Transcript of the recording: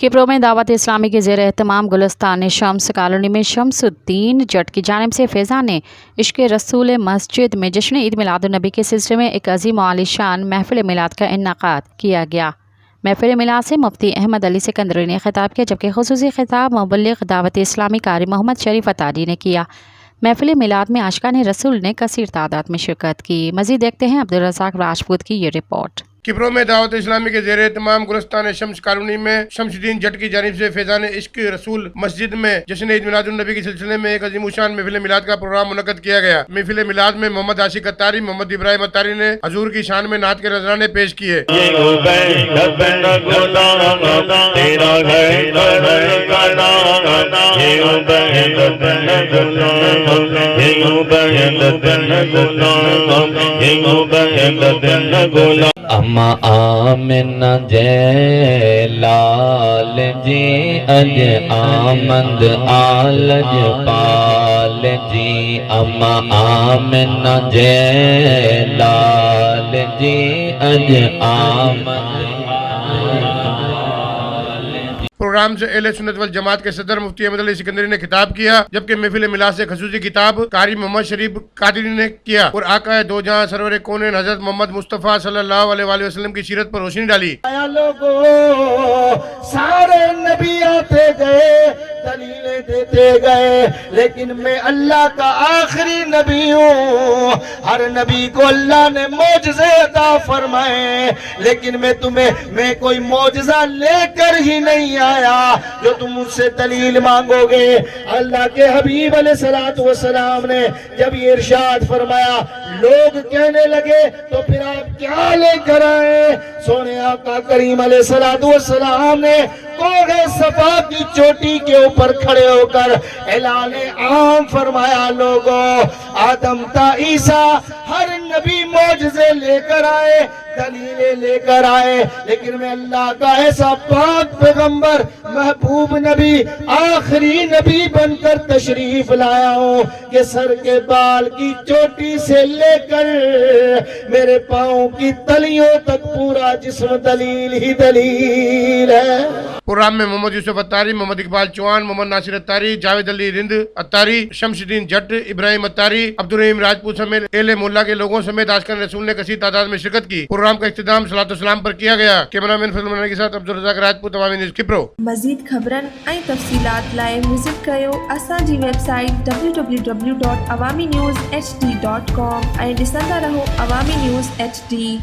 किप्रो में दावत इस्लामी के ज़ेर एहतमाम गुलिस्तान शम्स कॉलोनी में शम्सुद्दीन जट की जानिब से फैज़ान इश्क़ रसूल मस्जिद में जश्न ईद मिलादुन्नबी के सिलसिले में एक अज़ीम व आलीशान महफ़िल मिलाद का इन्नेकाद किया गया। महफ़िल मिलाद से मुफ्ती अहमद अली सिकंदरी ने खिताब किया, जबकि खुसूसी खिताब मुबल्लिग़ दावत इस्लामी कारी मोहम्मद शरीफ अतारी ने किया। महफ़िल मिलाद में आशिक़ान रसूल ने कसीर तादाद में शिरकत की। मज़ीद देखते हैं अब्दुल रज़ाक राजपूत की ये रिपोर्ट। किप्रो में दावत इस्लामी के ज़ेर एहतमाम गुलिस्तान शम्स कॉलोनी में शम्सुद्दीन जट की जानिब से फैज़ान इश्क़ रसूल मस्जिद में जश्न ईद मिलादुन्नबी के सिलसिले में एक अज़ीमुशान महफ़िल मिलाद का प्रोग्राम मुनक़्क़द किया गया। महफ़िल मिलाद में मोहम्मद आशिक़ अत्तारी, मोहम्मद इब्राहिम अत्तारी ने हजूर की शान में नात के नज़राने पेश किए। अम्मा आमिना जय लाल जी अज आमद आलज पाल जी। अम्मा आमिना जय लाल जी अज आमद। प्रोग्राम से अहले सुन्नत वल जमात के सदर मुफ्ती अहमद अली सिकंदरी ने खिताब किया, जबकि महफिल मिलाद से खसूसी किताब कारी मोहम्मद शरीफ कादरी ने किया और आका दो जहां सरवर कौनेन हजरत मोहम्मद मुस्तफ़ा सल्लल्लाहु अलैहि वसल्लम की सीरत पर रोशनी डाली। सारे नबी आते गए, दलीलें देते गए, लेकिन मैं अल्लाह का आखिरी नबी हूँ। हर नबी को अल्लाह ने मौजज़े अता फरमाए, लेकिन मैं कोई मौजज़ा लेकर ही नहीं आया जो तुम मुझसे दलील मांगोगे। अल्लाह के हबीब अलैहिस्सलातु वस्सलाम ने जब ये इरशाद फरमाया, लोग कहने लगे तो फिर आप क्या लेकर आए? सोने आका करीम अलैहिस्सलातु वस्सलाम ने कोहे सफा की चोटी के ऊपर खड़े होकर ऐलान आम फरमाया, लोगों आदम ता ईसा हर नबी मौजज़े लेकर आए, दलीलें लेकर आए, लेकिन मैं अल्लाह का ऐसा पाक पैगंबर महबूब नबी आखिरी नबी बनकर तशरीफ लाया हूँ कि सर के बाल की चोटी से लेकर मेरे पाँव की तलियों तक पूरा जिस्म दलील ही दलील है। प्रोग्राम में मोहम्मद यूसुफ अत्तारी, मोहम्मद इकबाल चौहान, मोहम्मद नासिर अत्तारी, जावेद अली रिंद अत्तारी, शमसुद्दीन जट, इब्राहिम अत्तारी, अब्दुल रहीम राजपूत समेत एले मोहल्ला के लोगों समेत आशिक़ान रसूल ने कसीर तादाद में शिरकत की। प्रोग्राम का इख्तिताम सलातो सलाम पर किया गया। कैमरामैन फजल मनानी के साथ अब्दुल रज़ाक राजपूत, अवामी न्यूज़ किप्रो। मज़ीद ख़बरन ऐं तफ़सीलात लाइ विज़िट कयो असांजी वेबसाइट www.awamiNewsHD.com ऐं ॾिसंदा रहो अवामी न्यूज़ HD।